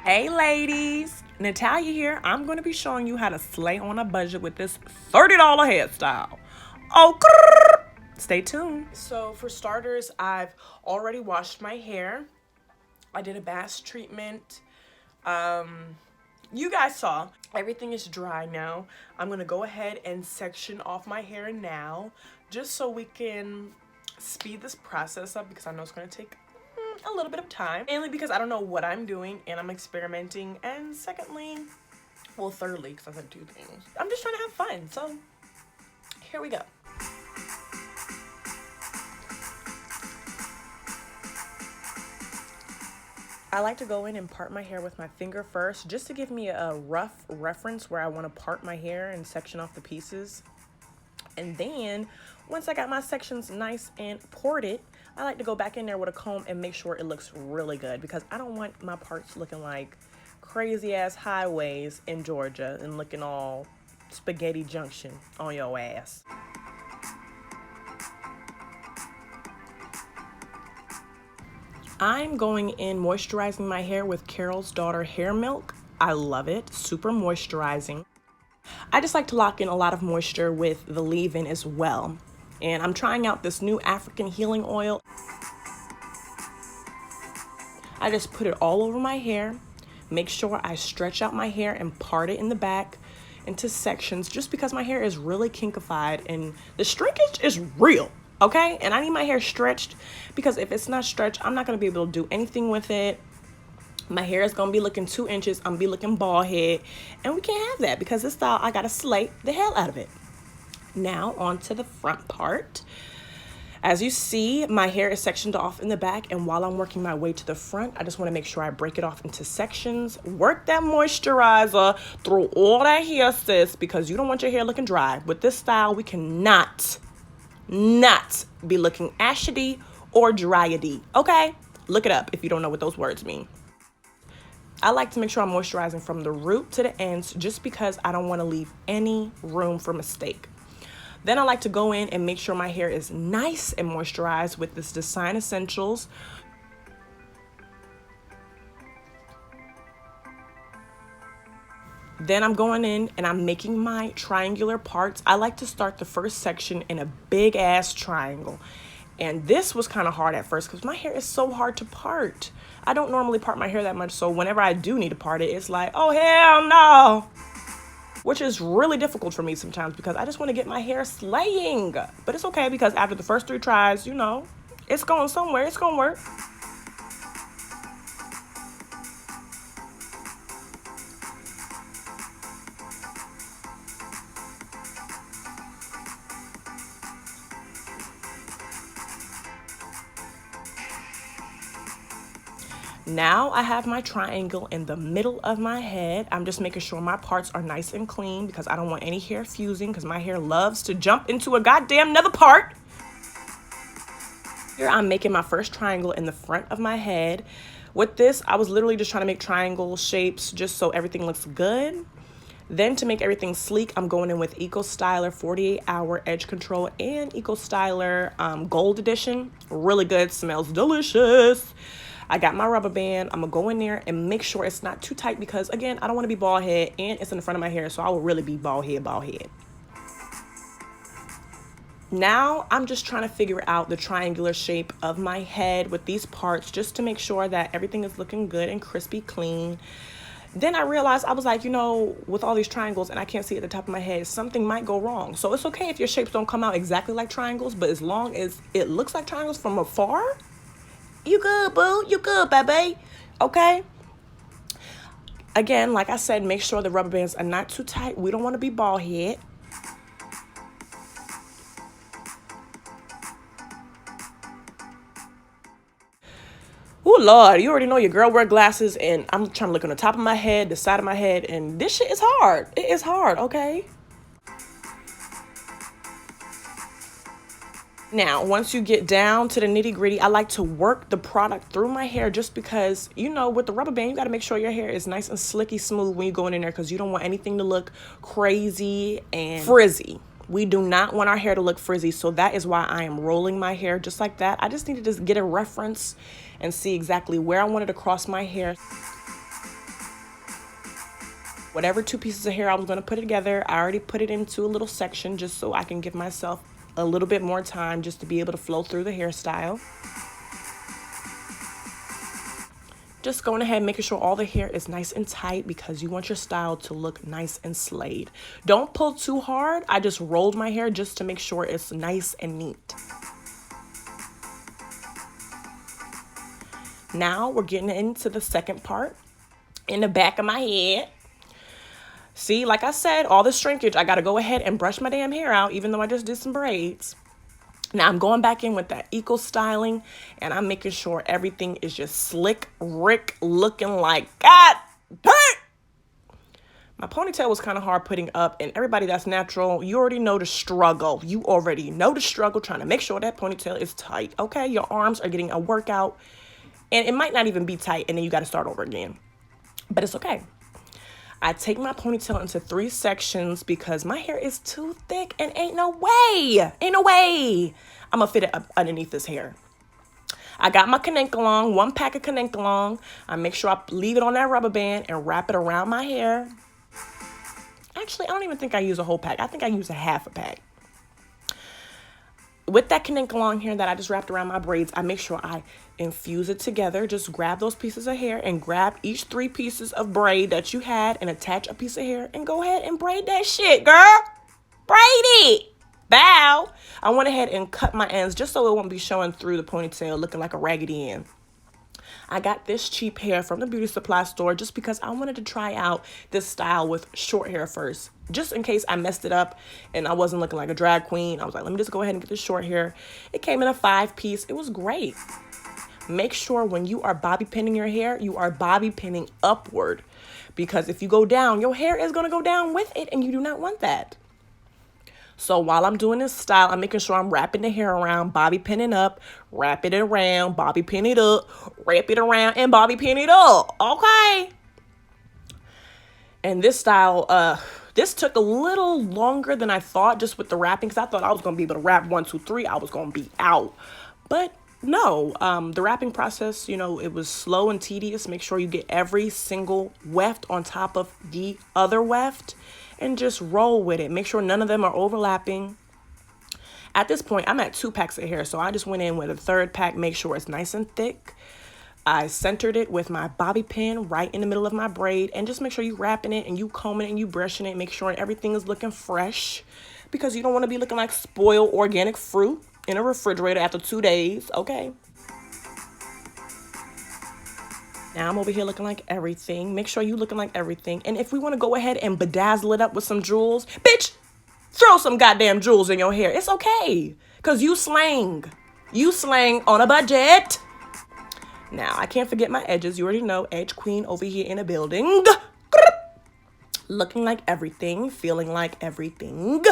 Hey ladies, Natalia here. I'm going to be showing you how to slay on a budget with this $30 hairstyle. Oh, stay tuned. So for starters, I've already washed my hair. I did a bath treatment. You guys saw. Everything is dry now. I'm going to go ahead and section off my hair now, just so we can speed this process up because I know it's going to take a little bit of time, mainly because I don't know what I'm doing and I'm experimenting, and secondly, well, thirdly, because I said two things, I'm just trying to have fun. So here we go. I like to go in and part my hair with my finger first, just to give me a rough reference where I want to part my hair and section off the pieces. And then once I got my sections nice and ported, I like to go back in there with a comb and make sure it looks really good, because I don't want my parts looking like crazy ass highways in Georgia and looking all spaghetti junction on your ass. I'm going in moisturizing my hair with Carol's Daughter Hair Milk. I love it, super moisturizing. I just like to lock in a lot of moisture with the leave-in as well. And I'm trying out this new African healing oil. I just put it all over my hair, make sure I stretch out my hair and part it in the back into sections, just because my hair is really kinkified and the shrinkage is real, okay? And I need my hair stretched, because if it's not stretched, I'm not gonna be able to do anything with it. My hair is gonna be looking 2 inches, I'm gonna be looking bald head, and we can't have that, because this style, I gotta slay the hell out of it. Now on to the front part. As you see, my hair is sectioned off in the back, and while I'm working my way to the front, I just want to make sure I break it off into sections. Work that moisturizer through all that hair, sis, because you don't want your hair looking dry. With this style, we cannot be looking ashy or dryady, okay? Look it up if you don't know what those words mean. I like to make sure I'm moisturizing from the root to the ends, just because I don't want to leave any room for mistake. Then I like to go in and make sure my hair is nice and moisturized with this Design Essentials. Then I'm going in and I'm making my triangular parts. I like to start the first section in a big ass triangle. And this was kind of hard at first because my hair is so hard to part. I don't normally part my hair that much, so whenever I do need to part it, it's like, oh hell no. Which is really difficult for me sometimes, because I just want to get my hair slaying. But it's okay, because after the first 3 tries, you know, it's going somewhere, it's going to work. Now I have my triangle in the middle of my head. I'm just making sure my parts are nice and clean, because I don't want any hair fusing, because my hair loves to jump into a goddamn another part. Here I'm making my first triangle in the front of my head. With this, I was literally just trying to make triangle shapes just so everything looks good. Then to make everything sleek, I'm going in with Eco Styler 48-hour edge control and Eco Styler Gold Edition. Really good, smells delicious. I got my rubber band. I'm gonna go in there and make sure it's not too tight, because again, I don't want to be bald head, and it's in the front of my hair, so I will really be bald head. Now I'm just trying to figure out the triangular shape of my head with these parts, just to make sure that everything is looking good and crispy clean. Then I realized, I was like, you know, with all these triangles and I can't see at the top of my head, something might go wrong. So it's okay if your shapes don't come out exactly like triangles, but as long as it looks like triangles from afar, you good, boo. You good, baby. Okay? Again, like I said, make sure the rubber bands are not too tight. We don't want to be bald head. Oh, Lord, you already know your girl wear glasses, and I'm trying to look on the top of my head, the side of my head, and this shit is hard. It is hard, okay? Now, once you get down to the nitty gritty, I like to work the product through my hair, just because, you know, with the rubber band, you got to make sure your hair is nice and slicky smooth when you're going in there, because you don't want anything to look crazy and frizzy. We do not want our hair to look frizzy, so that is why I am rolling my hair just like that. I just need to just get a reference and see exactly where I wanted to cross my hair. Whatever 2 pieces of hair I was going to put it together, I already put it into a little section just so I can give myself a little bit more time just to be able to flow through the hairstyle. Just going ahead and making sure all the hair is nice and tight because you want your style to look nice and slayed. Don't pull too hard. I just rolled my hair just to make sure it's nice and neat. Now we're getting into the second part in the back of my head. See, like I said, all the shrinkage, I got to go ahead and brush my damn hair out, even though I just did some braids. Now I'm going back in with that eco styling, and I'm making sure everything is just slick Rick looking like God dang. My ponytail was kind of hard putting up, and everybody that's natural, you already know the struggle. You already know the struggle trying to make sure that ponytail is tight. Okay, your arms are getting a workout, and it might not even be tight, and then you got to start over again. But it's okay. I take my ponytail into 3 sections because my hair is too thick and ain't no way I'm gonna fit it up underneath this hair. I got my Connect-A-Long, 1 pack of Connect-A-Long. I make sure I leave it on that rubber band and wrap it around my hair. Actually, I don't even think I use a whole pack. I think I use a half a pack. With that Connect-A-Long hair that I just wrapped around my braids, I make sure I infuse it together. Just grab those pieces of hair and grab each 3 pieces of braid that you had and attach a piece of hair and go ahead and braid that shit, girl. Braid it. Bow. I went ahead and cut my ends just so it won't be showing through the ponytail looking like a raggedy end. I got this cheap hair from the beauty supply store just because I wanted to try out this style with short hair first. Just in case I messed it up and I wasn't looking like a drag queen. I was like, let me just go ahead and get this short hair. It came in a 5-piece. It was great. Make sure when you are bobby pinning your hair, you are bobby pinning upward. Because if you go down, your hair is going to go down with it, and you do not want that. So while I'm doing this style, I'm making sure I'm wrapping the hair around, bobby pinning up, wrap it around, bobby pin it up, wrap it around, and bobby pin it up. Okay. And this style, this took a little longer than I thought just with the wrapping, because I thought I was going to be able to wrap 1, 2, 3. I was going to be out. But no, the wrapping process, you know, it was slow and tedious. Make sure you get every single weft on top of the other weft and just roll with it. Make sure none of them are overlapping. At this point, I'm at 2 packs of hair, so I just went in with a 3rd pack, make sure it's nice and thick. I centered it with my bobby pin right in the middle of my braid, and just make sure you wrapping it and you combing it and you brushing it, make sure everything is looking fresh, because you don't want to be looking like spoiled organic fruit in a refrigerator after 2 days, okay? Now I'm over here looking like everything. Make sure you looking like everything. And if we want to go ahead and bedazzle it up with some jewels, bitch, throw some goddamn jewels in your hair. It's okay, because you slang. You slang on a budget. Now, I can't forget my edges. You already know, edge queen over here in the building. Looking like everything, feeling like everything.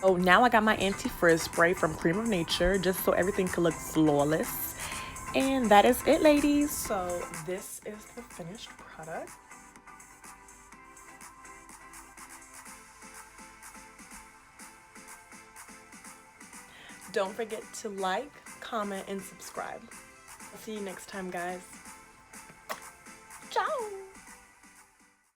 Oh, now I got my anti-frizz spray from Cream of Nature, just so everything can look flawless. And that is it, ladies. So this is the finished product. Don't forget to like, comment, and subscribe. I'll see you next time, guys.